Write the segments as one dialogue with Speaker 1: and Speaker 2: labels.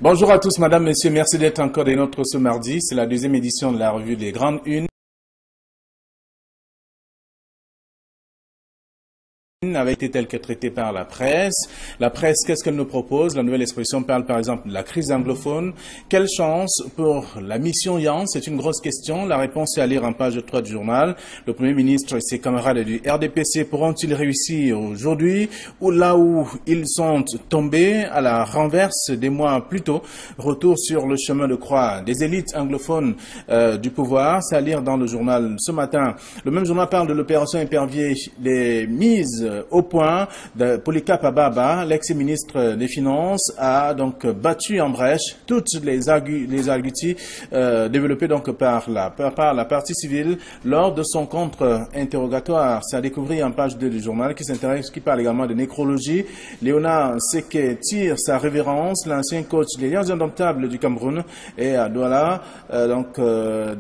Speaker 1: Bonjour à tous, madame, messieurs, merci d'être encore des nôtres ce mardi. C'est la deuxième édition de la revue des Grandes Unes. Avait été telle que traitée par la presse. La presse, qu'est-ce qu'elle nous propose? La Nouvelle Expression parle par exemple de la crise anglophone. Quelle chance pour la mission Yann? C'est une grosse question. La réponse est à lire en page 3 du journal. Le Premier ministre et ses camarades du RDPC pourront-ils réussir aujourd'hui ou là où ils sont tombés à la renverse des mois plus tôt? Retour sur le chemin de croix des élites anglophones du pouvoir. C'est à lire dans le journal ce matin. Le même journal parle de l'opération Épervier, les mises au point de Polycarpe Ababa, l'ex-ministre des Finances, a donc battu en brèche toutes les arguties développées donc par la partie civile lors de son contre-interrogatoire. C'est à découvrir en page 2 du journal qui parle également de nécrologie. Léonard Seke tire sa révérence, l'ancien coach des Lions Indomptables du Cameroun et à Douala,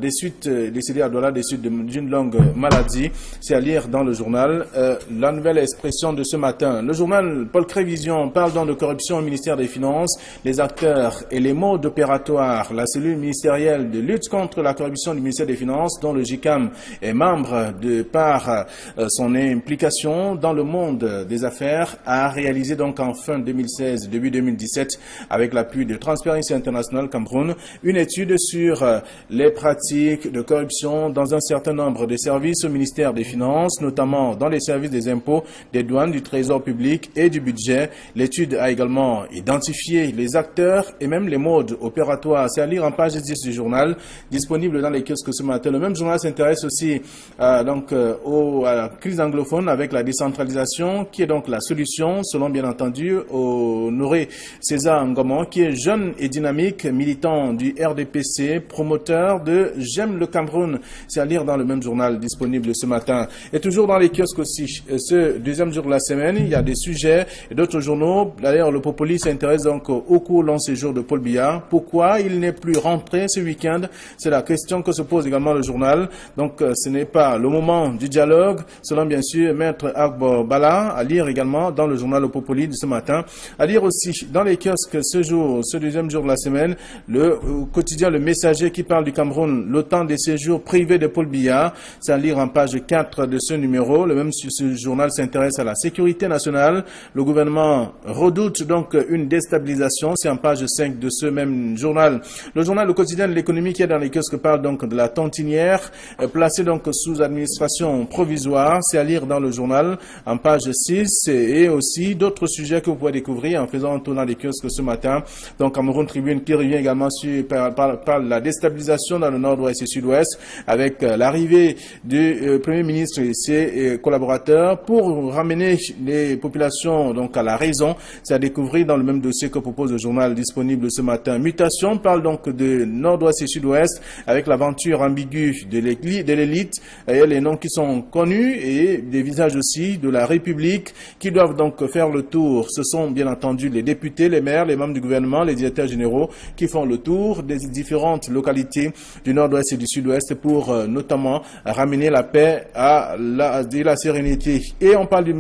Speaker 1: décédé à Douala des suites d'une longue maladie. C'est à lire dans le journal. La Nouvelle Expression de ce matin. Le journal Paul Crévision parle donc de corruption au ministère des Finances, les acteurs et les modes opératoires. La cellule ministérielle de lutte contre la corruption du ministère des Finances, dont le GICAM est membre de par son implication dans le monde des affaires, a réalisé donc en fin 2016, début 2017, avec l'appui de Transparency International Cameroun, une étude sur les pratiques de corruption dans un certain nombre de services au ministère des Finances, notamment dans les services des impôts, des douanes, du trésor public et du budget. L'étude a également identifié les acteurs et même les modes opératoires. C'est à lire en page 10 du journal, disponible dans les kiosques ce matin. Le même journal s'intéresse aussi à la crise anglophone avec la décentralisation, qui est donc la solution, selon bien entendu Honoré César Ngomon, qui est jeune et dynamique, militant du RDPC, promoteur de J'aime le Cameroun. C'est à lire dans le même journal disponible ce matin. Et toujours dans les kiosques aussi, ce deuxième jour de la semaine, il y a des sujets et d'autres journaux. D'ailleurs, le Populi s'intéresse donc au court long séjour de Paul Biya. Pourquoi il n'est plus rentré ce week-end? C'est la question que se pose également le journal. Donc, ce n'est pas le moment du dialogue, selon bien sûr Maître Agbo Bala, à lire également dans le journal Le Populi de ce matin. À lire aussi dans les kiosques ce deuxième jour de la semaine, le quotidien Le Messager qui parle du Cameroun, le temps des séjours privés de Paul Biya. C'est à lire en page 4 de ce numéro. Le même sur ce journal s'intéresse à la sécurité nationale. Le gouvernement redoute donc une déstabilisation. C'est en page 5 de ce même journal. Le journal Le Quotidien de l'économie qui est dans les kiosques parle donc de la tontinière placée donc sous administration provisoire. C'est à lire dans le journal en page 6 et aussi d'autres sujets que vous pouvez découvrir en faisant un tour dans les kiosques ce matin. Donc Cameroun Tribune qui revient également par la déstabilisation dans le nord-ouest et sud-ouest avec l'arrivée du Premier ministre et ses collaborateurs pour ramener les populations donc à la raison. C'est à découvrir dans le même dossier que propose le journal disponible ce matin. Mutation parle donc de nord-ouest et sud-ouest avec l'aventure ambiguë de l'élite et les noms qui sont connus et des visages aussi de la République qui doivent donc faire le tour. Ce sont bien entendu les députés, les maires, les membres du gouvernement, les directeurs généraux qui font le tour des différentes localités du nord-ouest et du sud-ouest pour notamment ramener la paix à la sérénité. Et on parle du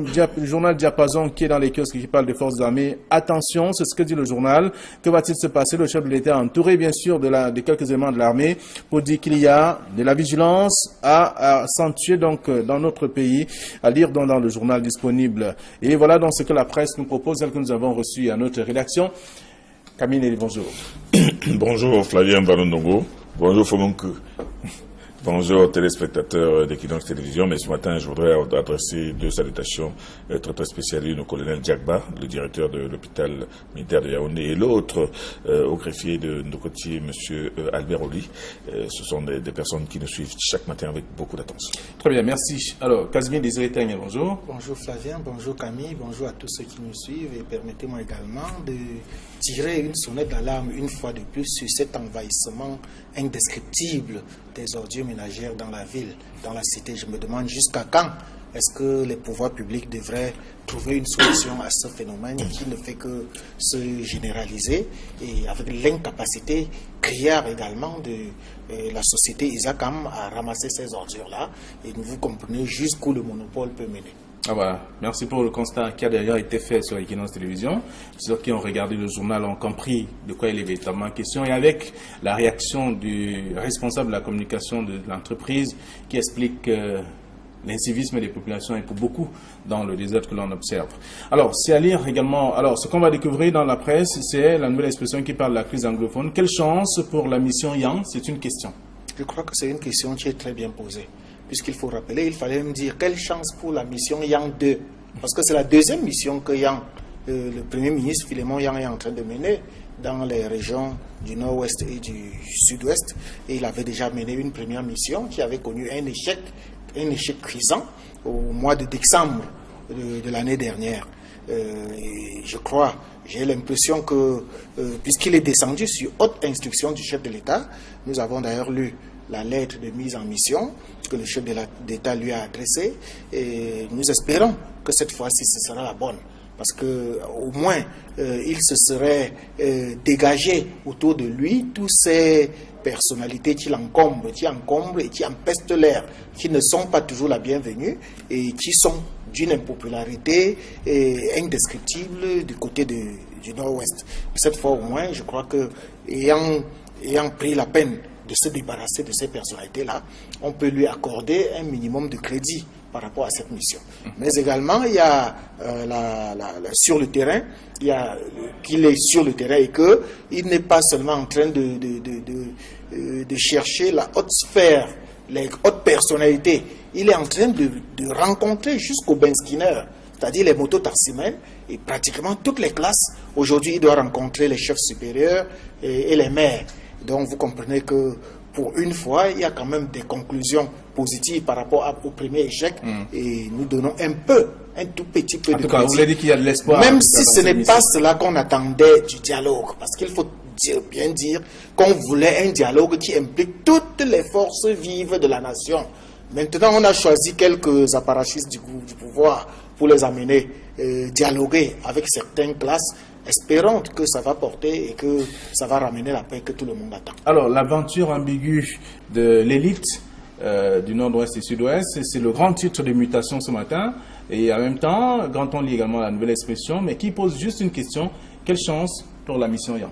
Speaker 1: journal Diapason qui est dans les kiosques qui parle des forces armées. Attention, c'est ce que dit le journal. Que va-t-il se passer? Le chef de l'État entouré bien sûr de quelques éléments de l'armée pour dire qu'il y a de la vigilance à accentuer donc dans notre pays, à lire dans le journal disponible. Et voilà donc ce que la presse nous propose, celle que nous avons reçue à notre rédaction. Camille, bonjour.
Speaker 2: Bonjour Flavien Balondongo. Bonjour Fomonkou. Bonjour aux téléspectateurs d'Equinox Télévision, mais ce matin je voudrais adresser deux salutations très spéciales, une au colonel Diakba, le directeur de l'hôpital militaire de Yaoundé, et l'autre au greffier de Ndokoti, monsieur Albert Oli. Ce sont des personnes qui nous suivent chaque matin avec beaucoup d'attention.
Speaker 1: Très bien, merci. Alors, Casimir Désiré Teigne, bonjour.
Speaker 3: Bonjour Flavien, bonjour Camille, bonjour à tous ceux qui nous suivent et permettez-moi également de tirer une sonnette d'alarme une fois de plus sur cet envahissement indescriptible des ordures ménagères dans la ville, dans la cité. Je me demande jusqu'à quand est-ce que les pouvoirs publics devraient trouver une solution à ce phénomène qui ne fait que se généraliser et avec l'incapacité criarde également de la société Isacam à ramasser ces ordures-là. Et vous comprenez jusqu'où le monopole peut mener.
Speaker 1: Ah voilà, merci pour le constat qui a d'ailleurs été fait sur Equinox Télévision. Ceux qui ont regardé le journal ont compris de quoi il est véritablement question, et avec la réaction du responsable de la communication de l'entreprise qui explique l'incivisme des populations est pour beaucoup dans le désordre que l'on observe. Alors, c'est à lire également. Alors, ce qu'on va découvrir dans la presse, c'est la nouvelle expression qui parle de la crise anglophone. Quelle chance pour la mission Yang? C'est une question.
Speaker 3: Je crois que c'est une question qui est très bien posée. Puisqu'il faut rappeler, il fallait me dire quelle chance pour la mission Yang 2. Parce que c'est la deuxième mission que Yang, le Premier ministre Philémon Yang est en train de mener dans les régions du nord-ouest et du sud-ouest. Et il avait déjà mené une première mission qui avait connu un échec cuisant au mois de décembre de l'année dernière. Et je crois, j'ai l'impression que, puisqu'il est descendu sur haute instruction du chef de l'État, nous avons d'ailleurs lu la lettre de mise en mission que le chef de l'État lui a adressée, et nous espérons que cette fois-ci ce sera la bonne, parce que au moins il se serait dégagé autour de lui tous ces personnalités qui l'encombrent, et qui empestent l'air, qui ne sont pas toujours la bienvenue et qui sont d'une impopularité indescriptible du côté du nord-ouest. Cette fois au moins, je crois que ayant pris la peine de se débarrasser de ces personnalités-là, on peut lui accorder un minimum de crédit par rapport à cette mission. Mais également, il y a sur le terrain, il y a qu'il est sur le terrain et qu'il n'est pas seulement en train de chercher la haute sphère, les hautes personnalités. Il est en train de rencontrer jusqu'au Ben Skinner, c'est-à-dire les mototaximens et pratiquement toutes les classes. Aujourd'hui, il doit rencontrer les chefs supérieurs et les maires. Donc vous comprenez que pour une fois, il y a quand même des conclusions positives par rapport au premier échec, et nous donnons un tout petit peu de
Speaker 1: crédit. Vous voulez dire qu'il y a de l'espoir.
Speaker 3: Même si ce n'est pas cela qu'on attendait du dialogue, parce qu'il faut bien dire qu'on voulait un dialogue qui implique toutes les forces vives de la nation. Maintenant, on a choisi quelques apparatchiks du pouvoir pour les amener dialoguer avec certaines classes. Espérons que ça va porter et que ça va ramener la paix que tout le monde attend.
Speaker 1: Alors, l'aventure ambiguë de l'élite du nord-ouest et sud-ouest, c'est le grand titre de mutation ce matin. Et en même temps, quand on lit également la nouvelle expression, mais qui pose juste une question: quelle chance pour la mission Yang?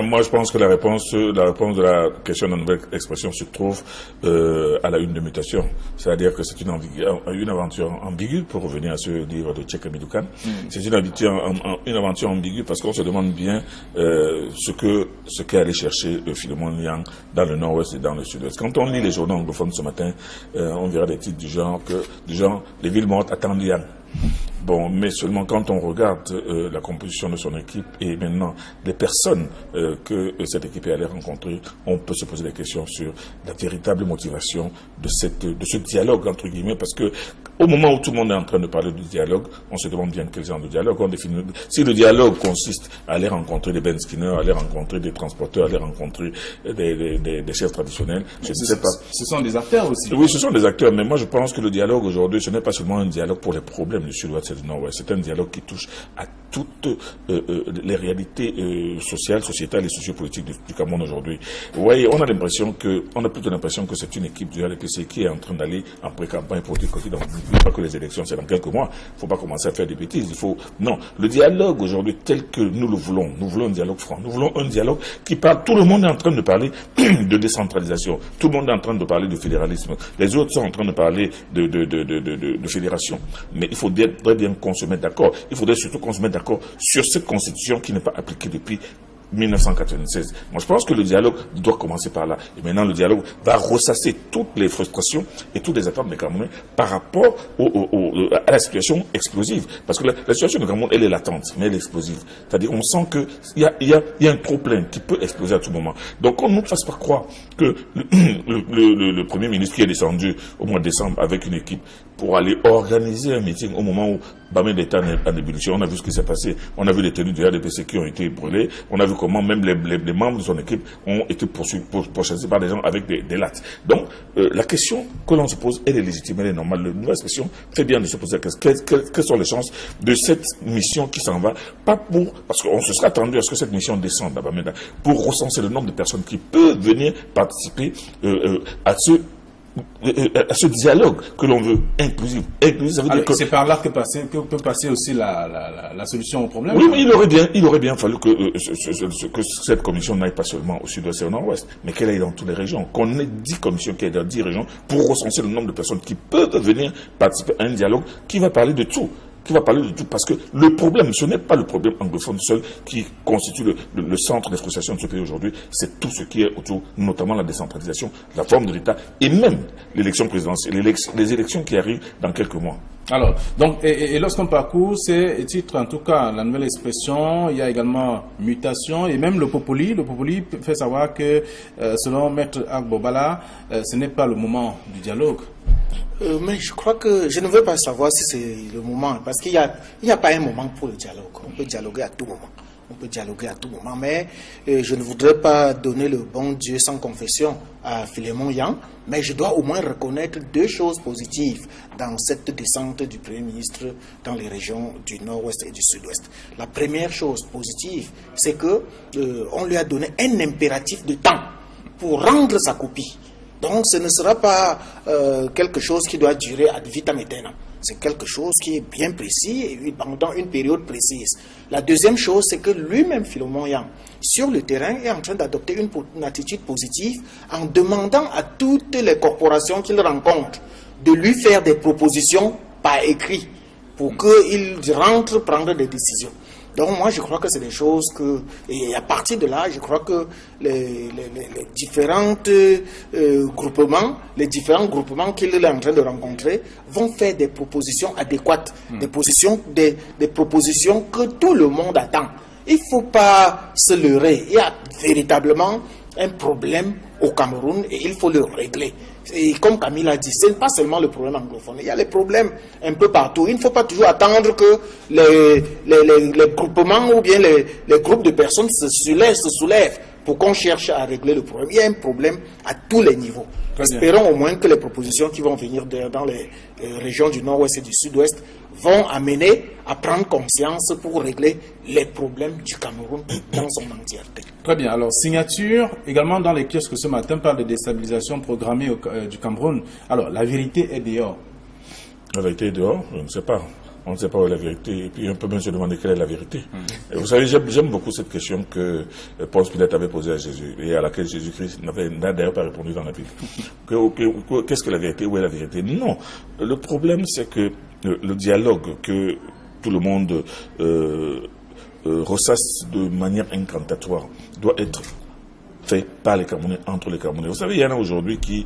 Speaker 2: Moi, je pense que la réponse de la question de la nouvelle expression se trouve à la une de mutation. C'est-à-dire que c'est une aventure ambiguë, pour revenir à ce livre de Tchèque Midoukan. C'est une aventure ambiguë parce qu'on se demande bien ce qu'est allé chercher Philémon Yang dans le nord-ouest et dans le sud-ouest. Quand on lit les journaux anglophones ce matin, on verra des titres du genre les villes mortes attendent Yang. Bon, mais seulement quand on regarde la composition de son équipe et maintenant les personnes que cette équipe est allée rencontrer, on peut se poser des questions sur la véritable motivation de ce dialogue, entre guillemets, parce que au moment où tout le monde est en train de parler du dialogue, on se demande bien quel genre de dialogue on définit. Si le dialogue consiste à aller rencontrer des Ben Skinner, à aller rencontrer des transporteurs, à aller rencontrer des chefs traditionnels, je ne sais pas.
Speaker 1: Ce sont des acteurs aussi.
Speaker 2: Oui, ce sont des acteurs, mais moi je pense que le dialogue aujourd'hui, ce n'est pas seulement un dialogue pour les problèmes du sud-ouest et du nord-ouest, c'est un dialogue qui touche à toutes les réalités sociales, sociétales et sociopolitiques du Cameroun aujourd'hui. Vous voyez, on a plutôt l'impression que c'est une équipe du RDPC qui est en train d'aller en pré-campagne pour dire que n'oublie pas que les élections, c'est dans quelques mois. Il ne faut pas commencer à faire des bêtises. Non, le dialogue aujourd'hui tel que nous le voulons, nous voulons un dialogue franc. Nous voulons un dialogue qui parle. Tout le monde est en train de parler de décentralisation. Tout le monde est en train de parler de fédéralisme. Les autres sont en train de parler de fédération. Mais il faut très bien qu'on se mette d'accord. Il faudrait surtout qu'on se mette d'accord sur cette constitution qui n'est pas appliquée depuis 1996. Moi, je pense que le dialogue doit commencer par là. Et maintenant, le dialogue va ressasser toutes les frustrations et toutes les attentes des Camerounais par rapport à la situation explosive. Parce que la situation du Cameroun, elle est latente, mais elle est explosive. C'est-à-dire, on sent qu'il y a un trop-plein qui peut exploser à tout moment. Donc, on ne nous fasse pas croire que le Premier ministre qui est descendu au mois de décembre avec une équipe pour aller organiser un meeting au moment où Bamenda était en ébullition. On a vu ce qui s'est passé. On a vu les tenues du RDPC qui ont été brûlées. On a vu comment même les membres de son équipe ont été pourchassés par des gens avec des lattes. Donc, la question que l'on se pose, elle est légitime, elle est normale. La nouvelle expression fait bien de se poser la question. Quelles sont les chances de cette mission qui s'en va? Parce qu'on se serait attendu à ce que cette mission descende à Bamenda pour recenser le nombre de personnes qui peuvent venir participer à ce à ce dialogue que l'on veut inclusif. Ça veut dire que
Speaker 1: c'est par là que peut passer aussi la solution au problème.
Speaker 2: Oui, mais il aurait bien fallu que cette commission n'aille pas seulement au sud-ouest et au nord-ouest, mais qu'elle aille dans toutes les régions. Qu'on ait 10 commissions qui aillent dans 10 régions pour recenser le nombre de personnes qui peuvent venir participer à un dialogue qui va parler de tout. Parce que le problème, ce n'est pas le problème anglophone seul qui constitue le centre des frustrations de ce pays aujourd'hui, c'est tout ce qui est autour, notamment la décentralisation, la forme de l'État et même l'élection présidentielle, les élections qui arrivent dans quelques mois.
Speaker 1: Alors, donc, et lorsqu'on parcourt ces titres, en tout cas, la nouvelle expression, il y a également mutation et même le populi. Le populi fait savoir que, selon Maître Agbobala, ce n'est pas le moment du dialogue.
Speaker 3: Mais je crois que je ne veux pas savoir si c'est le moment, parce qu'il n'y a pas un moment pour le dialogue. On peut dialoguer à tout moment. Mais je ne voudrais pas donner le bon Dieu sans confession à Philémon Yang, mais je dois au moins reconnaître 2 choses positives dans cette descente du Premier ministre dans les régions du Nord-Ouest et du Sud-Ouest. La première chose positive, c'est que on lui a donné un impératif de temps pour rendre sa copie. Donc ce ne sera pas quelque chose qui doit durer ad vitam aeternam. C'est quelque chose qui est bien précis et pendant une période précise. La deuxième chose, c'est que lui-même, Philémon Yang, sur le terrain, est en train d'adopter une attitude positive en demandant à toutes les corporations qu'il rencontre de lui faire des propositions par écrit pour qu'il rentre prendre des décisions. Donc moi je crois que c'est des choses que, et à partir de là, je crois que les différents groupements qu'il est en train de rencontrer vont faire des propositions adéquates, des propositions que tout le monde attend. Il ne faut pas se leurrer, il y a véritablement un problème au Cameroun et il faut le régler. Et comme Camille a dit, ce n'est pas seulement le problème anglophone, il y a les problèmes un peu partout. Il ne faut pas toujours attendre que les groupements ou bien les groupes de personnes se soulèvent pour qu'on cherche à régler le problème. Il y a un problème à tous les niveaux. Espérons au moins que les propositions qui vont venir dans les régions du Nord-Ouest et du Sud-Ouest vont amener à prendre conscience pour régler les problèmes du Cameroun dans son entièreté.
Speaker 1: Très bien. Alors, signature également dans les kiosques ce matin parle de déstabilisation programmée du Cameroun. Alors, la vérité est dehors.
Speaker 2: La vérité est dehors, je ne sais pas. On ne sait pas où est la vérité. Et puis, on peut même se demander quelle est la vérité. Et vous savez, j'aime beaucoup cette question que Paul Pilate avait posée à Jésus et à laquelle Jésus-Christ n'a d'ailleurs pas répondu dans la Bible. Qu'est-ce que la vérité? Où est la vérité? Non. Le problème, c'est que le dialogue que tout le monde ressasse de manière incantatoire doit être fait par les Camerounais, entre les Camerounais. Vous savez, il y en a aujourd'hui qui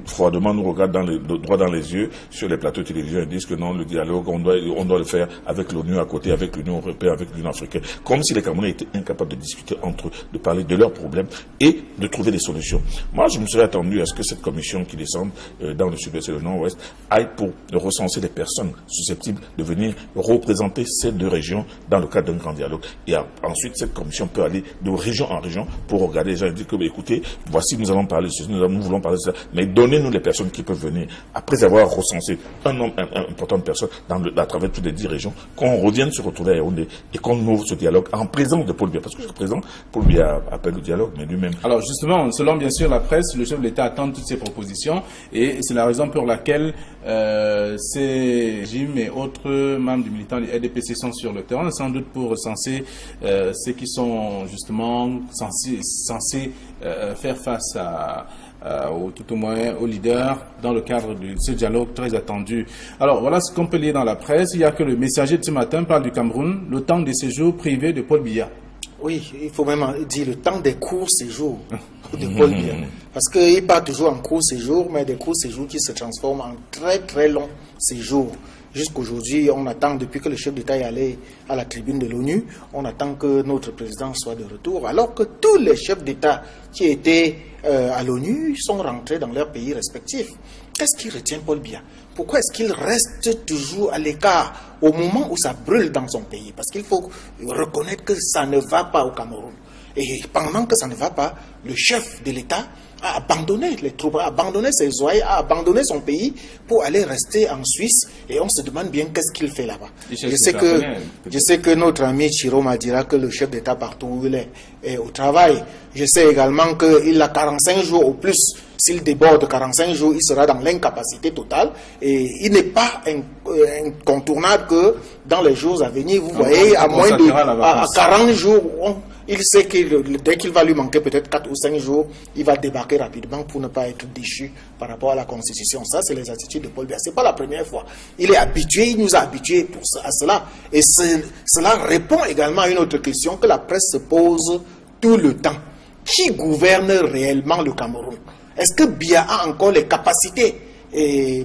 Speaker 2: froidement nous regardent droit dans les yeux sur les plateaux de télévision et disent que non, le dialogue, on doit le faire avec l'ONU à côté, avec l'Union européenne, avec l'Union africaine. Comme si les Camerounais étaient incapables de discuter entre eux, de parler de leurs problèmes et de trouver des solutions. Moi, je me serais attendu à ce que cette commission qui descende dans le sud-ouest et le nord-ouest aille pour recenser les personnes susceptibles de venir représenter ces 2 régions dans le cadre d'un grand dialogue. Et ensuite, cette commission peut aller de région en région pour regarder les gens et dire que, écoutez, voici, nous allons parler de ceci, nous voulons parler de ça, mais donnez-nous les personnes qui peuvent venir, après avoir recensé un nombre important de personnes à travers toutes les 10 régions, qu'on revienne se retrouver à Yaoundé et qu'on ouvre ce dialogue en présence de Paul Biya. Parce que jusqu'à présent, Paul Biya appelle au dialogue, mais lui-même.
Speaker 1: Alors justement, selon bien sûr la presse, le chef de l'État attend toutes ces propositions et c'est la raison pour laquelle ces Jim et autres membres du militant du RDPC sont sur le terrain, sans doute pour recenser ceux qui sont justement censés faire face ou tout au moins aux leaders dans le cadre de ce dialogue très attendu. Alors voilà ce qu'on peut lire dans la presse. Il y a que le Messager de ce matin parle du Cameroun, le temps des séjours privés de Paul Biya.
Speaker 3: Oui, il faut même dire le temps des courts séjours de Paul Biya. Parce qu'il part toujours en court séjour, mais des courts séjours qui se transforment en très très longs séjours. Jusqu'aujourd'hui, on attend, depuis que le chef d'État est allé à la tribune de l'ONU, on attend que notre président soit de retour, alors que tous les chefs d'État qui étaient à l'ONU sont rentrés dans leurs pays respectifs. Qu'est-ce qui retient Paul Biya? Pourquoi est-ce qu'il reste toujours à l'écart au moment où ça brûle dans son pays? Parce qu'il faut reconnaître que ça ne va pas au Cameroun. Et pendant que ça ne va pas, le chef de l'État a abandonné les troupes, a abandonné ses ouailles, a abandonné son pays pour aller rester en Suisse. Et on se demande bien qu'est-ce qu'il fait là-bas. Je sais que notre ami Chiroma dira que le chef d'État partout où il est au travail. Je sais également qu'il a 45 jours au plus s'il déborde 45 jours, il sera dans l'incapacité totale. Et il n'est pas incontournable que dans les jours à venir, vous voyez, à moins de 40 jours, il sait que dès qu'il va lui manquer peut-être 4 ou 5 jours, il va débarquer rapidement pour ne pas être déchu par rapport à la Constitution. Ça, c'est les attitudes de Paul Biya. Ce n'est pas la première fois. Il est habitué, il nous a habitués à cela. Et cela répond également à une autre question que la presse se pose tout le temps. Qui gouverne réellement le Cameroun? Est-ce que Biya a encore les capacités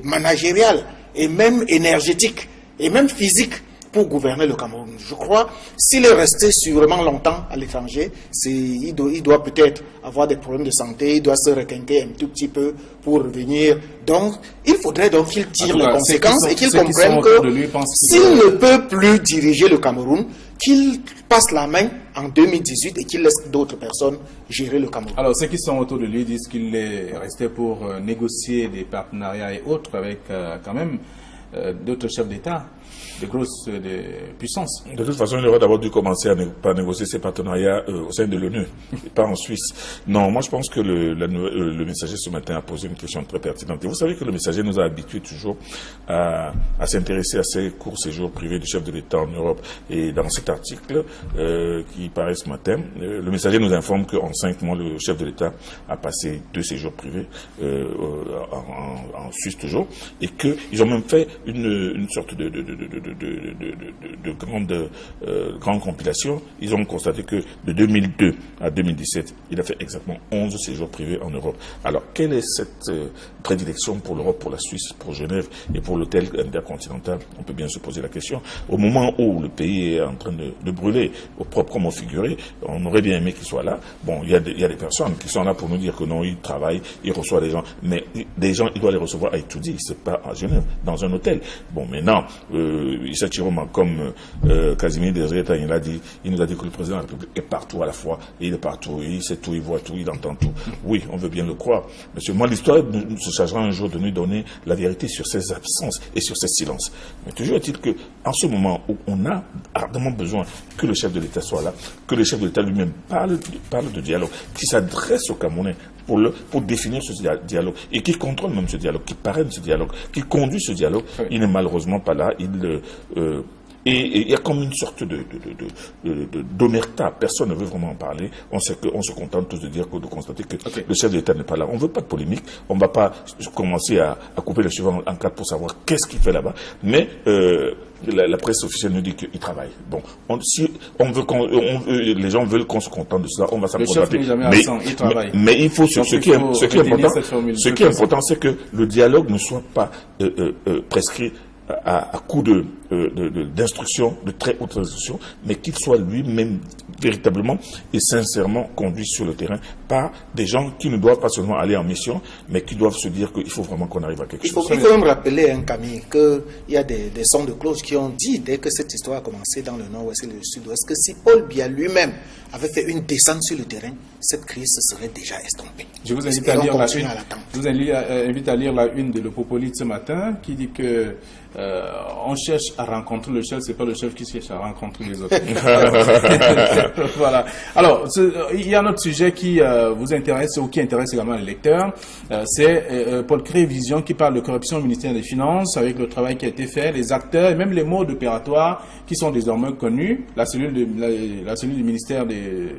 Speaker 3: managériales et même énergétiques et même physiques pour gouverner le Cameroun? Je crois, s'il est resté sûrement longtemps à l'étranger, il doit peut-être avoir des problèmes de santé, il doit se requinquer un tout petit peu pour revenir. Donc, il faudrait donc qu'il tire les conséquences et qu'il comprenne que s'il ne peut plus diriger le Cameroun, qu'il passe la main en 2018 et qu'il laisse d'autres personnes gérer le Cameroun.
Speaker 1: Alors, ceux qui sont autour de lui disent qu'il est resté pour négocier des partenariats et autres avec quand même d'autres chefs d'État, des grosses puissances.
Speaker 2: De toute façon, il aurait d'abord dû commencer par négocier ses partenariats au sein de l'ONU, et pas en Suisse. Non, moi je pense que le messager ce matin a posé une question très pertinente. Et vous savez que le messager nous a habitués toujours à s'intéresser à ces courts séjours privés du chef de l'État en Europe. Et dans cet article qui paraît ce matin, le messager nous informe qu'en 5 mois, le chef de l'État a passé 2 séjours privés en Suisse toujours, et qu'ils ont même fait une sorte de grande compilation. Ils ont constaté que de 2002 à 2017, il a fait exactement 11 séjours privés en Europe. Alors, quelle est cette prédilection pour l'Europe, pour la Suisse, pour Genève et pour l'hôtel intercontinental? On peut bien se poser la question. Au moment où le pays est en train de brûler, au propre comme au figuré, on aurait bien aimé qu'il soit là. Bon, il y a des personnes qui sont là pour nous dire que non, ils travaillent, ils reçoivent des gens, mais des gens, il doit les recevoir à Itoudi, c'est pas à Genève, dans un hôtel. Bon, maintenant, Issa Chiroma, comme Casimir Desreta, il nous a dit que le président de la République est partout à la fois, et il est partout, il sait tout, il voit tout, il entend tout. Oui, on veut bien le croire. Monsieur, moi, l'histoire se chargera un jour de nous donner la vérité sur ses absences et sur ses silences. Mais toujours est-il que, en ce moment où on a ardemment besoin que le chef de l'État soit là, que le chef de l'État lui-même parle de dialogue, qui s'adresse aux Camerounais pour définir ce dialogue, et qui contrôle même ce dialogue, qui parraine ce dialogue, qui conduit ce dialogue, oui. Il n'est malheureusement pas là. Et il y a comme une sorte d'omerta. Personne ne veut vraiment en parler. On se contente tous de constater que le chef de l'État n'est pas là. On ne veut pas de polémique. On ne va pas commencer à couper les cheveux en quatre pour savoir qu'est-ce qu'il fait là-bas. Mais la presse officielle nous dit qu'il travaille. Bon, si les gens veulent qu'on se contente de cela, on va s'en contenter. Mais il faut ce qui est important, c'est que le dialogue ne soit pas prescrit à coup d'instruction, de très haute instruction, mais qu'il soit lui-même véritablement et sincèrement conduit sur le terrain par des gens qui ne doivent pas seulement aller en mission, mais qui doivent se dire qu'il faut vraiment qu'on arrive à quelque chose.
Speaker 3: Il faut même rappeler, Camille, qu'il y a des sons de cloche qui ont dit, dès que cette histoire a commencé dans le nord-ouest et le sud-ouest, que si Paul Biya lui-même avait fait une descente sur le terrain, cette crise se serait déjà estompée.
Speaker 1: Je vous invite à lire la une de Le Popoli de ce matin, qui dit que on cherche à rencontrer le chef, c'est pas le chef qui cherche à rencontrer les autres. Voilà. Alors, il y a un autre sujet qui vous intéresse ou qui intéresse également les lecteurs. C'est Paul Crévision qui parle de corruption au ministère des Finances, avec le travail qui a été fait, les acteurs et même les modes opératoires qui sont désormais connus. La cellule du ministère des...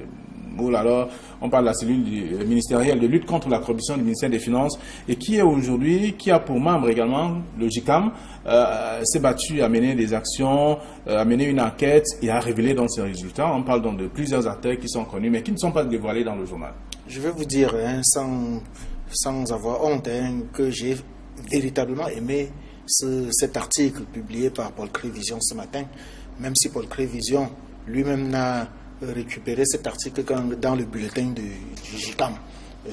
Speaker 1: Alors, on parle de la cellule ministérielle de lutte contre la corruption du ministère des Finances et qui est aujourd'hui, qui a pour membre également le JICAM, s'est battu à mener des actions, à mener une enquête et à révéler dans ses résultats. On parle donc de plusieurs acteurs qui sont connus mais qui ne sont pas dévoilés dans le journal.
Speaker 3: Je vais vous dire, sans avoir honte, que j'ai véritablement aimé cet article publié par Paul Crévision ce matin, même si Paul Crévision lui-même n'a récupérer cet article dans le bulletin du JICAM.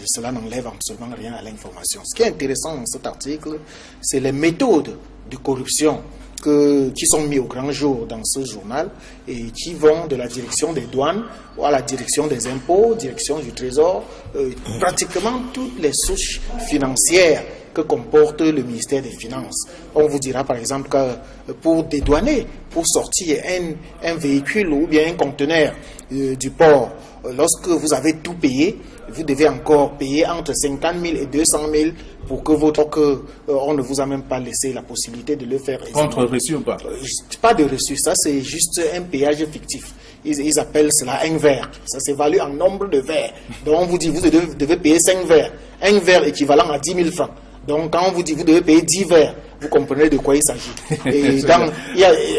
Speaker 3: Cela n'enlève absolument rien à l'information. Ce qui est intéressant dans cet article, c'est les méthodes de corruption qui sont mises au grand jour dans ce journal et qui vont de la direction des douanes à la direction des impôts, direction du trésor, pratiquement toutes les souches financières que comporte le ministère des Finances. On vous dira par exemple que pour dédouaner, pour sortir un véhicule ou bien un conteneur du port, lorsque vous avez tout payé, vous devez encore payer entre 50 000 et 200 000 pour que on ne vous a même pas laissé la possibilité de le faire.
Speaker 1: Contre reçu ou pas?
Speaker 3: Pas de reçu, ça c'est juste un péage fictif. Ils appellent cela un verre. Ça s'évalue en nombre de verres. Donc on vous dit, vous devez payer 5 verres. Un verre équivalent à 10 000 francs. Donc quand on vous dit, vous devez payer 10 verres, vous comprenez de quoi il s'agit. Et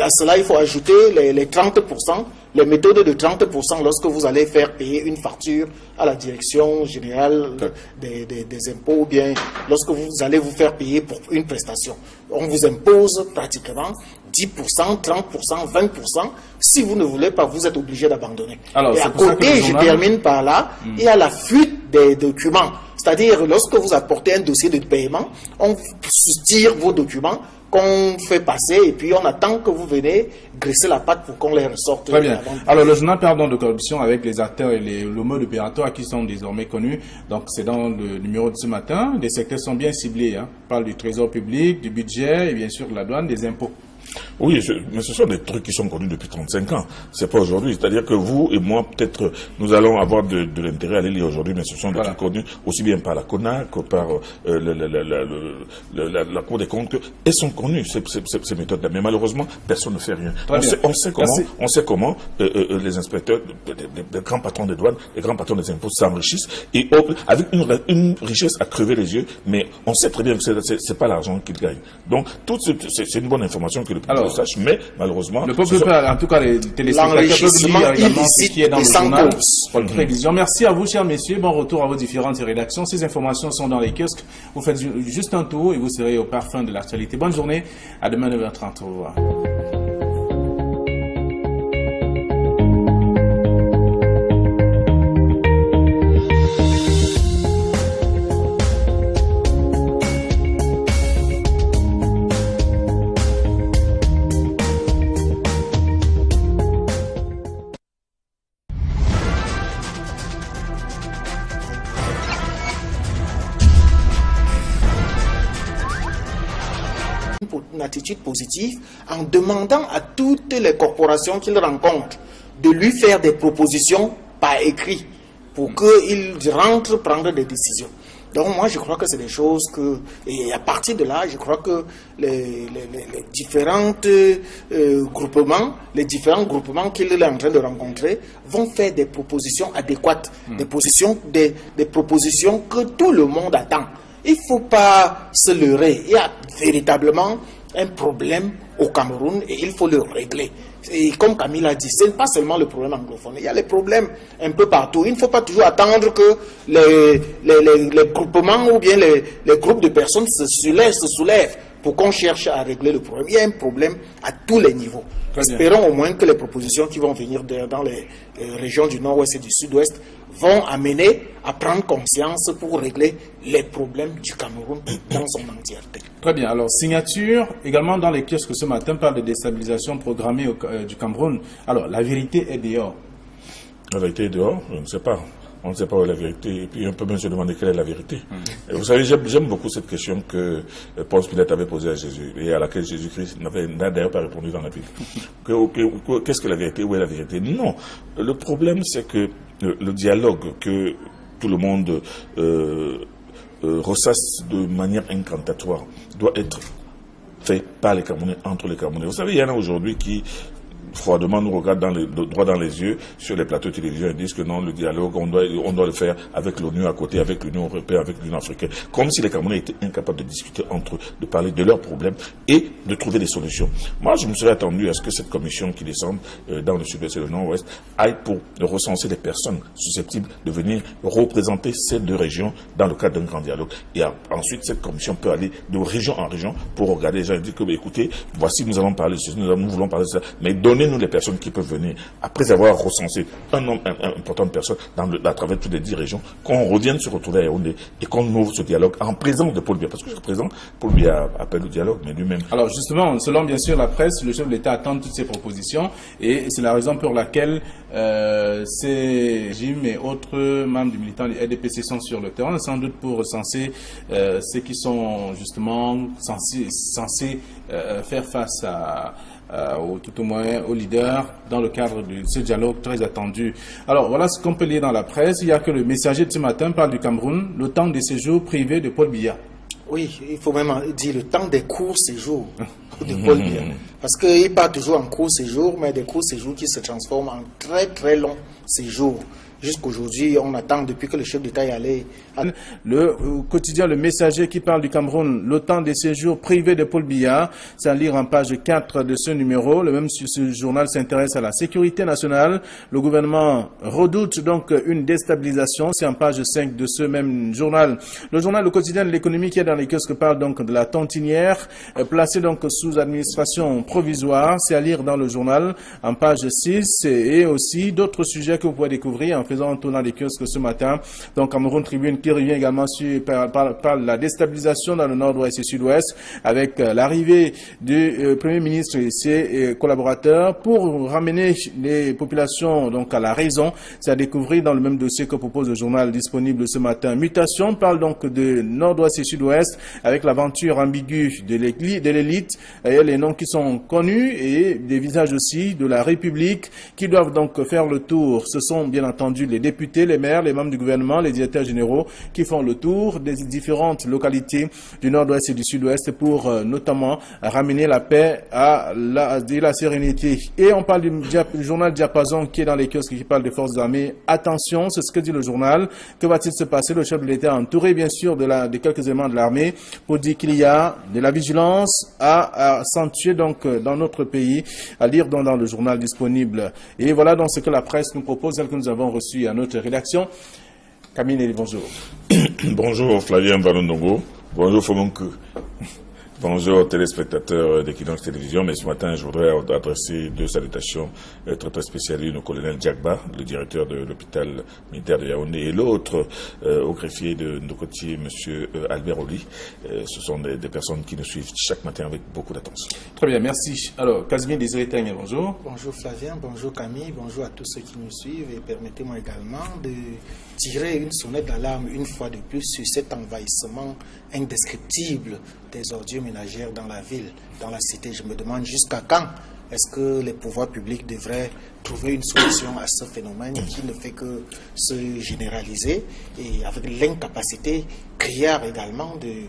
Speaker 3: à cela, il faut ajouter les 30%, les méthodes de 30% lorsque vous allez faire payer une facture à la direction générale des impôts, ou bien lorsque vous allez vous faire payer pour une prestation. On vous impose pratiquement 10%, 30%, 20%. Si vous ne voulez pas, vous êtes obligé d'abandonner. Et à côté, je termine par là, il y a la fuite des documents. C'est-à-dire, lorsque vous apportez un dossier de paiement, on soutire vos documents qu'on fait passer et puis on attend que vous venez graisser la patte pour qu'on les ressorte.
Speaker 1: Très bien. Alors, le journal parle donc de corruption avec les acteurs et le mode opératoire qui sont désormais connus. Donc, c'est dans le numéro de ce matin. Les secteurs sont bien ciblés. On parle du trésor public, du budget et bien sûr de la douane, des impôts.
Speaker 2: Oui, mais ce sont des trucs qui sont connus depuis 35 ans. C'est pas aujourd'hui. C'est-à-dire que vous et moi, peut-être, nous allons avoir de l'intérêt à les lire aujourd'hui, mais ce sont des trucs connus aussi bien par la CONAC que par la Cour des comptes. Elles sont connues, ces méthodes-là. Mais malheureusement, personne ne fait rien. On sait comment les inspecteurs, les grands patrons des douanes, les grands patrons des impôts s'enrichissent et avec une richesse à crever les yeux, mais on sait très bien que c'est pas l'argent qu'ils gagnent. Donc, c'est une bonne information que le public le sache, mais malheureusement...
Speaker 1: Le peuple peut, en tout cas les téléspectateurs peuvent lire également ce qui est dans le journal Paul Prévision. Merci à vous, chers messieurs. Bon retour à vos différentes rédactions. Ces informations sont dans les kiosques. Vous faites juste un tour et vous serez au parfum de l'actualité. Bonne journée. À demain 9h30. Au revoir.
Speaker 3: Une attitude positive en demandant à toutes les corporations qu'il rencontre de lui faire des propositions par écrit pour qu'il rentre prendre des décisions. Donc moi je crois que c'est des choses et à partir de là je crois que les différents groupements qu'il est en train de rencontrer vont faire des propositions adéquates, des propositions que tout le monde attend. Il ne faut pas se leurrer. Il y a véritablement un problème au Cameroun et il faut le régler. Et comme Camille a dit, ce n'est pas seulement le problème anglophone. Il y a les problèmes un peu partout. Il ne faut pas toujours attendre que les groupements ou bien les groupes de personnes se soulèvent pour qu'on cherche à régler le problème. Il y a un problème à tous les niveaux. Espérons au moins que les propositions qui vont venir dans les régions du nord-ouest et du sud-ouest vont amener à prendre conscience pour régler les problèmes du Cameroun dans son entièreté.
Speaker 1: Très bien. Alors, signature, également dans les kiosques ce matin, parle de déstabilisation programmée du Cameroun. Alors, la vérité est dehors.
Speaker 2: La vérité est dehors? Je ne sais pas. On ne sait pas où est la vérité. Et puis, on peut même se demander quelle est la vérité. Et vous savez, j'aime beaucoup cette question que Ponce Pilate avait posée à Jésus et à laquelle Jésus-Christ n'a d'ailleurs pas répondu dans la Bible. Qu'est-ce que la vérité? Où est la vérité? Non. Le problème, c'est que le dialogue que tout le monde ressasse de manière incantatoire doit être fait par les Camerounais, entre les Camerounais. Vous savez, il y en a aujourd'hui qui froidement nous regardent droit dans les yeux sur les plateaux de télévision et disent que non, le dialogue, on doit le faire avec l'ONU à côté, avec l'Union européenne, avec l'Union africaine. Comme si les Camerounais étaient incapables de discuter entre eux, de parler de leurs problèmes et de trouver des solutions. Moi, je me serais attendu à ce que cette commission qui descend dans le sud-ouest et le nord-ouest aille pour recenser des personnes susceptibles de venir représenter ces deux régions dans le cadre d'un grand dialogue. Et ensuite, cette commission peut aller de région en région pour regarder les gens et dire que, écoutez, voici, nous allons parler de ceci, nous voulons parler de ça, mais donnez-nous les personnes qui peuvent venir, après avoir recensé un nombre important de personnes à travers toutes les 10 régions, qu'on revienne se retrouver à Yaoundé et qu'on ouvre ce dialogue en présence de Paul Biya. Parce que jusqu'à présent, Paul Biya appelle au dialogue, mais lui-même...
Speaker 1: Alors justement, selon bien sûr la presse, le chef de l'État attend toutes ces propositions et c'est la raison pour laquelle ces régimes et autres membres du militant du RDPC sont sur le terrain, sans doute pour recenser ceux qui sont justement censés faire face tout au moins aux leaders dans le cadre de ce dialogue très attendu. Alors voilà ce qu'on peut lire dans la presse. Il y a que le Messager de ce matin parle du Cameroun, le temps des séjours privés de Paul Biya. Oui, il faut même dire le temps des courts séjours de Paul Biya. Parce qu'il part toujours en court séjour, mais des courts séjours qui se transforment en très très longs séjours. Jusqu'aujourd'hui, on attend depuis que le chef d'État est allé. Le quotidien Le Messager qui parle du Cameroun, le temps des séjours privés de Paul Biya, c'est à lire en page 4 de ce numéro. Le même ce journal s'intéresse à la sécurité nationale. Le gouvernement redoute donc une déstabilisation. C'est en page 5 de ce même journal. Le journal Le Quotidien de l'économie qui est dans les kiosques parle donc de la tontinière, placée donc sous administration provisoire. C'est à lire dans le journal en page 6 et aussi d'autres sujets que vous pouvez découvrir en faisant un tour dans les kiosques ce matin. Donc Cameroun Tribune qui revient également par la déstabilisation dans le nord-ouest et sud-ouest avec l'arrivée du Premier ministre et ses collaborateurs pour ramener les populations donc à la raison. C'est à découvrir dans le même dossier que propose le journal disponible ce matin. Mutation parle donc de nord-ouest et sud-ouest avec l'aventure ambiguë de l'élite et les noms qui sont connus et des visages aussi de la République qui doivent donc faire le tour. Ce sont bien entendu les députés, les maires, les membres du gouvernement, les directeurs généraux qui font le tour des différentes localités du nord-ouest et du sud-ouest pour notamment ramener la paix et la sérénité. Et on parle du journal Diapason qui est dans les kiosques qui parle des forces armées. Attention, c'est ce que dit le journal. Que va-t-il se passer? Le chef de l'État entouré bien sûr de quelques éléments de l'armée pour dire qu'il y a de la vigilance à accentuer donc dans notre pays, à lire dans le journal disponible. Et voilà donc ce que la presse nous propose, celle que nous avons reçue à notre rédaction. Camille, bonjour.
Speaker 2: Bonjour Flavien Valondongo. Bonjour Fomonke. Bonjour téléspectateurs d'Equinox Télévision, mais ce matin je voudrais adresser deux salutations très spéciales, une au colonel Diakba, le directeur de l'hôpital militaire de Yaoundé, et l'autre au greffier de Ndokotié, monsieur Albert Oli. Ce sont des personnes qui nous suivent chaque matin avec beaucoup d'attention.
Speaker 1: Très bien, merci. Alors, Casimir Désiré Teigne, bonjour.
Speaker 3: Bonjour Flavien, bonjour Camille, bonjour à tous ceux qui nous suivent et permettez-moi également de tirer une sonnette d'alarme une fois de plus sur cet envahissement indescriptible des ordures ménagères dans la ville, dans la cité. Je me demande jusqu'à quand est-ce que les pouvoirs publics devraient trouver une solution à ce phénomène qui ne fait que se généraliser et avec l'incapacité criarde également de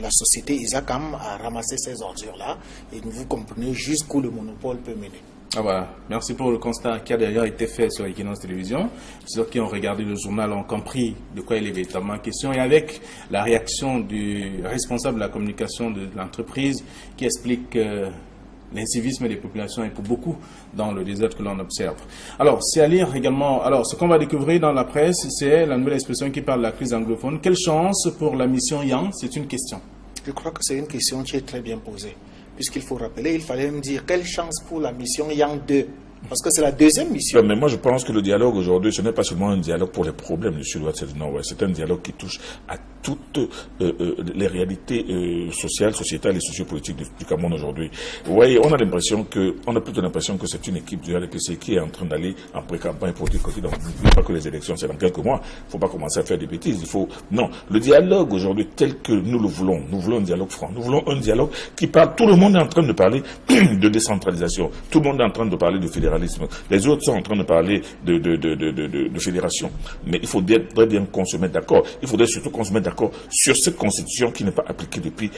Speaker 3: la société Isakam à ramasser ces ordures-là. Et vous comprenez jusqu'où le monopole peut mener.
Speaker 1: Ah voilà. Merci pour le constat qui a d'ailleurs été fait sur Equinox Télévision. Ceux qui ont regardé le journal ont compris de quoi il est véritablement question. Et avec la réaction du responsable de la communication de l'entreprise qui explique l'incivisme des populations est pour beaucoup dans le désert que l'on observe. Alors, c'est à lire également. Alors, ce qu'on va découvrir dans la presse, c'est la nouvelle expression qui parle de la crise anglophone. Quelle chance pour la mission Yang? C'est une question.
Speaker 3: Je crois que c'est une question qui est très bien posée. Puisqu'il faut rappeler, il fallait me dire quelle chance pour la mission Yang 2. Parce que c'est la deuxième mission.
Speaker 2: Mais moi, je pense que le dialogue aujourd'hui, ce n'est pas seulement un dialogue pour les problèmes du sud-ouest et du nord-ouest. C'est un dialogue qui touche à toutes les réalités sociales, sociétales et sociopolitiques du Cameroun aujourd'hui. Vous voyez, on a plutôt l'impression que c'est une équipe du RDPC qui est en train d'aller en pré-campagne politique. Donc, n'oubliez pas que les élections, c'est dans quelques mois. Il ne faut pas commencer à faire des bêtises. Non. Le dialogue aujourd'hui, tel que nous le voulons, nous voulons un dialogue franc. Nous voulons un dialogue qui parle. Tout le monde est en train de parler de décentralisation. Tout le monde est en train de parler de fédéralisme. Les autres sont en train de parler de fédération. Mais il faut très bien qu'on se mette d'accord. Il faudrait surtout qu'on se mette d'accord sur cette constitution qui n'est pas appliquée depuis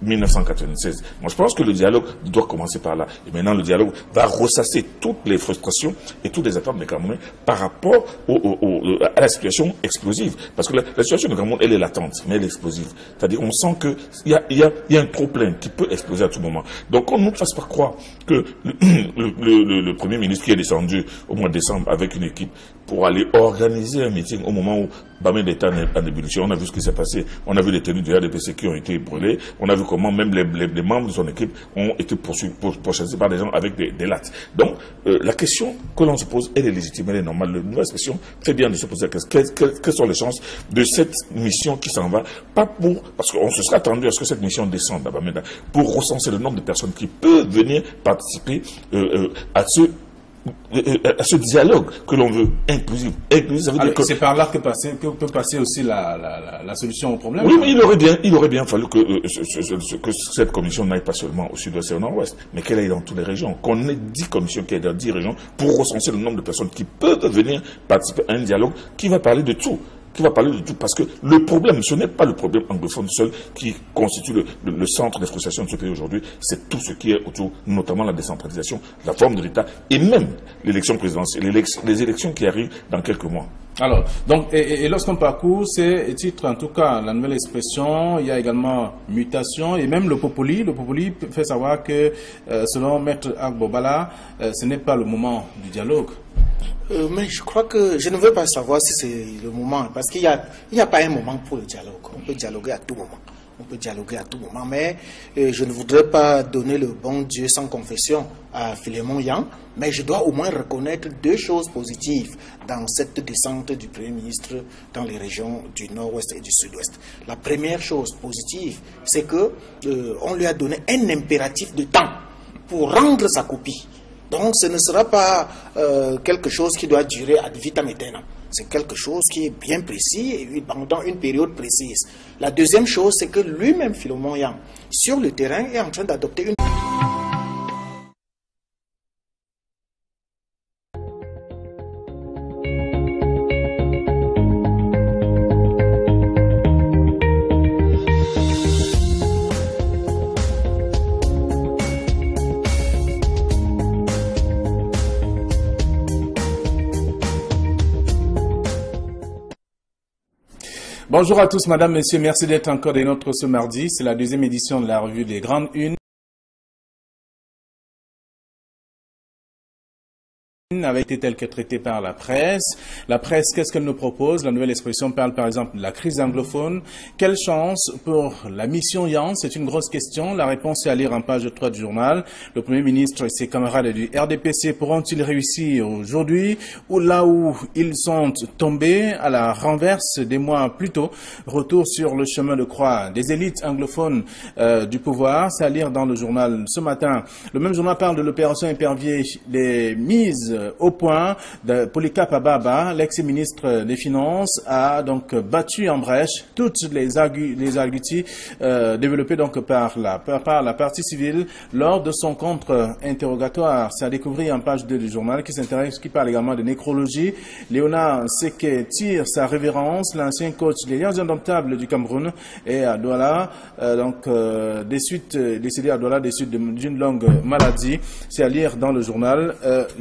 Speaker 2: 1996. Moi, je pense que le dialogue doit commencer par là. Et maintenant, le dialogue va ressasser toutes les frustrations et toutes les attentes des Camerounais par rapport à la situation explosive. Parce que la situation du Cameroun, elle est latente, mais elle est explosive. C'est-à-dire, on sent qu'il y a un trop-plein qui peut exploser à tout moment. Donc, qu'on ne nous fasse pas croire que le Premier ministre qui est descendu au mois de décembre avec une équipe pour aller organiser un meeting au moment où Bamé d'État est en ébullition. On a vu ce qui s'est passé. On a vu les tenues du RDPC qui ont été brûlées. On a vu comment même les membres de son équipe ont été pourchassés par des gens avec des lattes. Donc, la question que l'on se pose, elle est légitime, elle est normale. La nouvelle expression fait bien de se poser la question. Quelles sont les chances de cette mission qui s'en va? Parce qu'on se sera attendu à ce que cette mission descende à Bamenda pour recenser le nombre de personnes qui peuvent venir participer à ce à ce dialogue que l'on veut inclusif. Ça veut dire que
Speaker 1: c'est par là que peut passer aussi la solution au problème.
Speaker 2: Oui, mais il aurait bien fallu que cette commission n'aille pas seulement au sud-ouest et au nord-ouest, mais qu'elle aille dans toutes les régions. Qu'on ait 10 commissions qui aillent dans 10 régions pour recenser le nombre de personnes qui peuvent venir participer à un dialogue qui va parler de tout. Parce que le problème, ce n'est pas le problème anglophone seul qui constitue le centre des frustrations de ce pays aujourd'hui, c'est tout ce qui est autour, notamment la décentralisation, la forme de l'État et même l'élection présidentielle, les élections qui arrivent dans quelques mois.
Speaker 1: Alors, donc, et lorsqu'on parcourt ces titres, en tout cas, la nouvelle expression, il y a également mutation et même le populi. Le populi fait savoir que, selon Maître Agbo Bala, ce n'est pas le moment du dialogue.
Speaker 3: Mais je crois que je ne veux pas savoir si c'est le moment, parce qu'il n'y a pas un moment pour le dialogue. On peut dialoguer à tout moment. Mais je ne voudrais pas donner le bon Dieu sans confession à Philémon Yang, mais je dois au moins reconnaître 2 choses positives dans cette descente du Premier ministre dans les régions du Nord-Ouest et du Sud-Ouest. La première chose positive, c'est que on lui a donné un impératif de temps pour rendre sa copie. Donc ce ne sera pas quelque chose qui doit durer ad vitam aeternam. C'est quelque chose qui est bien précis et pendant une période précise. La deuxième chose, c'est que lui-même, Philémon Yang, sur le terrain, est en train d'adopter une...
Speaker 1: Bonjour à tous, madame, messieurs, merci d'être encore des nôtres ce mardi. C'est la 2e édition de la revue des Grandes Unes. Avait été telle que traitée par la presse. La presse, qu'est-ce qu'elle nous propose? La nouvelle expression parle par exemple de la crise anglophone. Quelle chance pour la mission Yang? C'est une grosse question. La réponse est à lire en page 3 du journal. Le Premier ministre et ses camarades du RDPC pourront-ils réussir aujourd'hui ou là où ils sont tombés à la renverse des mois plus tôt? Retour sur le chemin de croix des élites anglophones du pouvoir. C'est à lire dans le journal ce matin. Le même journal parle de l'opération épervier, des mises au point de Polycarpe Ababa, l'ex-ministre des Finances, a donc battu en brèche toutes les arguties développées donc par la partie civile lors de son contre-interrogatoire. C'est à découvrir en page 2 du journal qui parle également de nécrologie. Léonard Seke tire sa révérence, l'ancien coach des Lions Indomptables du Cameroun, et à Douala, décédé à Douala des suites d'une longue maladie. C'est à lire dans le journal.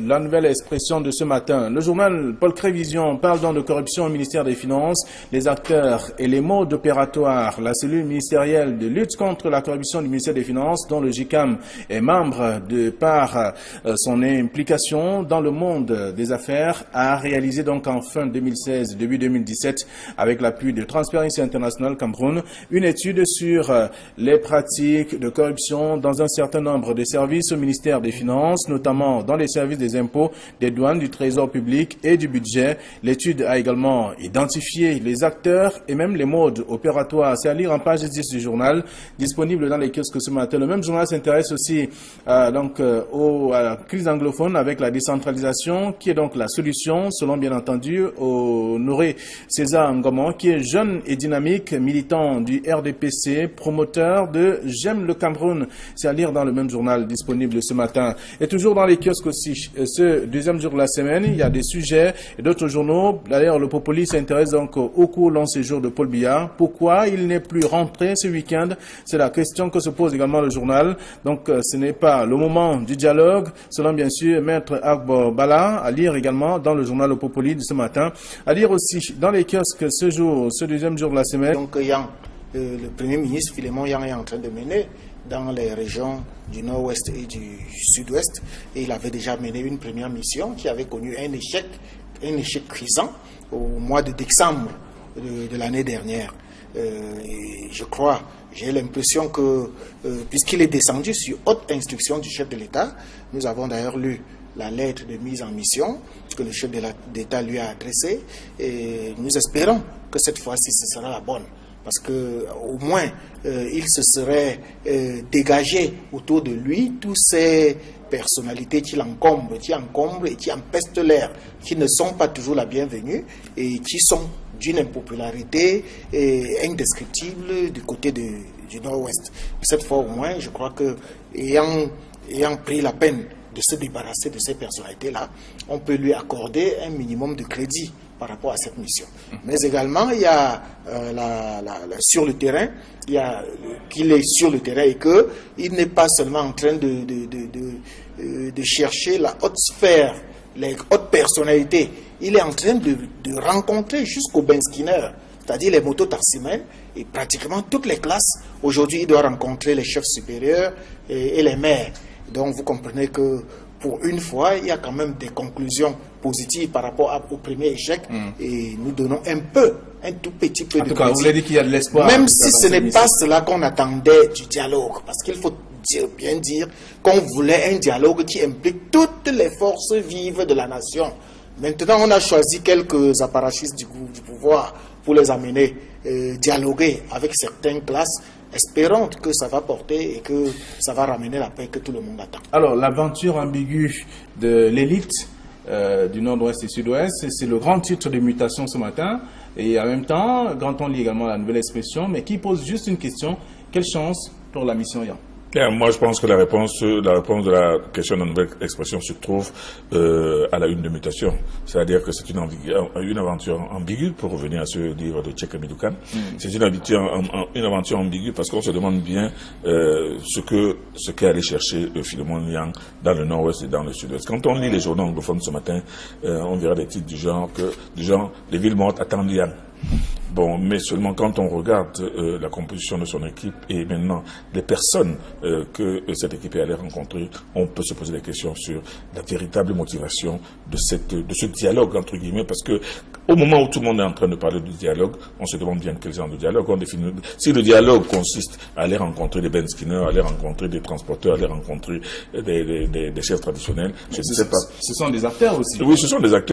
Speaker 1: La nouvelle expression de ce matin. Le journal Paul Crévision parle donc de corruption au ministère des Finances, les acteurs et les modes opératoires. La cellule ministérielle de lutte contre la corruption du ministère des Finances, dont le GICAM est membre de par son implication dans le monde des affaires, a réalisé donc en fin 2016, début 2017, avec l'appui de Transparency International Cameroun, une étude sur les pratiques de corruption dans un certain nombre de services au ministère des Finances, notamment dans les services des impôts, des douanes, du trésor public et du budget. L'étude a également identifié les acteurs et même les modes opératoires. C'est à lire en page 10 du journal, disponible dans les kiosques ce matin. Le même journal s'intéresse aussi à la crise anglophone avec la décentralisation, qui est donc la solution, selon bien entendu Honoré César Ngomon, qui est jeune et dynamique, militant du RDPC, promoteur de J'aime le Cameroun. C'est à lire dans le même journal, disponible ce matin. Et toujours dans les kiosques aussi, ce deuxième jour de la semaine, il y a des sujets et d'autres journaux. D'ailleurs, le Populi s'intéresse donc au court long séjour de Paul Biya. Pourquoi il n'est plus rentré ce week-end? C'est la question que se pose également le journal. Donc, ce n'est pas le moment du dialogue, selon bien sûr Maître Agbo Bala, à lire également dans le journal Le Populi de ce matin. À lire aussi dans les kiosques ce jour, ce deuxième jour de la semaine.
Speaker 3: Donc, le Premier ministre Philémon Yang est en train de mener dans les régions du Nord-Ouest et du Sud-Ouest, et il avait déjà mené une première mission qui avait connu un échec cuisant au mois de décembre de l'année dernière. Et j'ai l'impression que, puisqu'il est descendu sur haute instruction du chef de l'État, nous avons d'ailleurs lu la lettre de mise en mission que le chef de l'État lui a adressée, et nous espérons que cette fois-ci ce sera la bonne. parce que au moins il se serait dégagé autour de lui tous ces personnalités qui l'encombrent, et qui empestent l'air, qui ne sont pas toujours la bienvenue et qui sont d'une impopularité indescriptible du côté du Nord-Ouest. Cette fois au moins, je crois que ayant pris la peine de se débarrasser de ces personnalités-là, on peut lui accorder un minimum de crédit par rapport à cette mission. Mais également, il y a sur le terrain, il y a qu'il est sur le terrain et qu'il n'est pas seulement en train de chercher la haute sphère, les hautes personnalités. Il est en train de rencontrer jusqu'au Ben Skinner, c'est-à-dire les mototaximens, et pratiquement toutes les classes. Aujourd'hui, il doit rencontrer les chefs supérieurs et les maires. Donc, vous comprenez que pour une fois, il y a quand même des conclusions positives par rapport au premier échec. Et nous donnons un tout petit peu de crédit. En tout cas,
Speaker 1: vous voulez dire qu'il y a de l'espoir.
Speaker 3: Même si ce n'est pas cela qu'on attendait du dialogue. Parce qu'il faut bien dire qu'on voulait un dialogue qui implique toutes les forces vives de la nation. Maintenant, on a choisi quelques apparatchiks du pouvoir pour les amener dialoguer avec certaines classes, espérant que ça va porter et que ça va ramener la paix que tout le monde attend.
Speaker 1: Alors, l'aventure ambiguë de l'élite du Nord-Ouest et Sud-Ouest, c'est le grand titre de mutation ce matin. Et en même temps, quand on lit également la nouvelle expression, mais qui pose juste une question, quelle chance pour la mission Yan?
Speaker 2: Moi, je pense que la réponse de la question de la nouvelle expression se trouve à la une de mutation. C'est-à-dire que c'est une aventure ambiguë, pour revenir à ce livre de Tchèque Midoukan. C'est une aventure ambiguë parce qu'on se demande bien ce qu'est allé chercher Philemon Yang dans le Nord-Ouest et dans le Sud-Ouest. Quand on lit les journaux anglophones ce matin, on verra des titres du genre les villes mortes attendent Yang. Bon, mais seulement quand on regarde la composition de son équipe et maintenant les personnes que cette équipe est allée rencontrer, on peut se poser des questions sur la véritable motivation de ce dialogue, entre guillemets, parce que au moment où tout le monde est en train de parler du dialogue, on se demande bien quel genre de dialogue on définit. Si le dialogue consiste à aller rencontrer des Ben Skinner, à aller rencontrer des transporteurs, à aller rencontrer des chefs traditionnels, je ne sais pas.
Speaker 1: Ce sont des acteurs aussi.
Speaker 2: Oui, ce sont des acteurs.